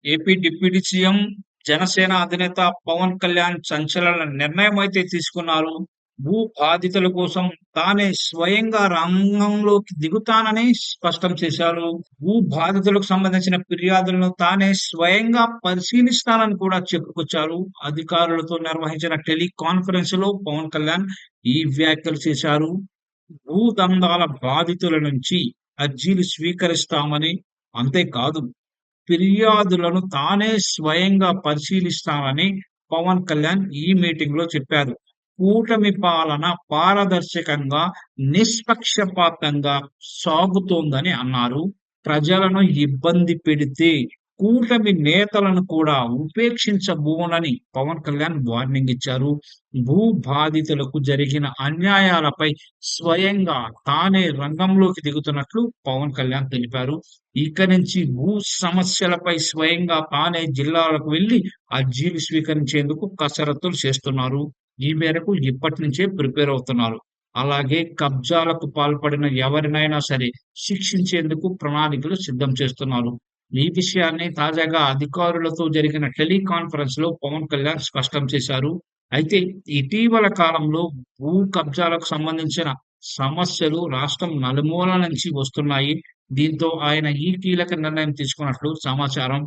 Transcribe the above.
AP deputy CM, Janasena అధినేత పవన్ కళ్యాణ్ సంచలన నిర్ణయం అయితే తీసుకున్నారు. భూ బాధితుల కోసం తానే స్వయంగా రంగంలోకి దిగుతానని స్పష్టం చేశారు. భూ బాధితులకు సంబంధించిన ఫిర్యాదులను తానే స్వయంగా పరిశీలిస్తానని కూడా చెప్పుకొచ్చారు. అధికారులతో నిర్వహించిన టెలికాన్ఫరెన్స్ లో పవన్ కళ్యాణ్ ఈ వ్యాఖ్యలు చేశారు. భూదందాల బాధితుల నుంచి అర్జీలు స్వీకరిస్తామని, అంతేకాదు ఫిర్యాదులను తానే స్వయంగా పరిశీలిస్తానని పవన్ కళ్యాణ్ ఈ మీటింగ్ లో చెప్పారు. కూటమి పాలన పారదర్శకంగా, నిష్పక్షపాతంగా సాగుతోందని అన్నారు. ప్రజలను ఇబ్బంది పెడితే కూటమి నేతలను కూడా ఉపేక్షించబోనని పవన్ కళ్యాణ్ వార్నింగ్ ఇచ్చారు. భూ బాధితులకు జరిగిన అన్యాయాలపై స్వయంగా తానే రంగంలోకి దిగుతున్నట్లు పవన్ కళ్యాణ్ తెలిపారు. ఇక నుంచి భూ సమస్యలపై స్వయంగా తానే జిల్లాలకు వెళ్లి అర్జీలు స్వీకరించేందుకు కసరత్తులు చేస్తున్నారు. ఈ మేరకు ఇప్పటి నుంచే ప్రిపేర్ అవుతున్నారు. అలాగే కబ్జాలకు పాల్పడిన ఎవరినైనా సరే శిక్షించేందుకు ప్రణాళికలు సిద్ధం చేస్తున్నారు. ఈ విషయాన్ని తాజాగా అధికారులతో జరిగిన టెలికాన్ఫరెన్స్ లో పవన్ కళ్యాణ్ స్పష్టం చేశారు. అయితే ఇటీవల కాలంలో భూ కబ్జాలకు సంబంధించిన సమస్యలు రాష్ట్రం నలుమూలల నుంచి వస్తున్నాయి. దీంతో ఆయన ఈ కీలక నిర్ణయం తీసుకున్నట్లు సమాచారం.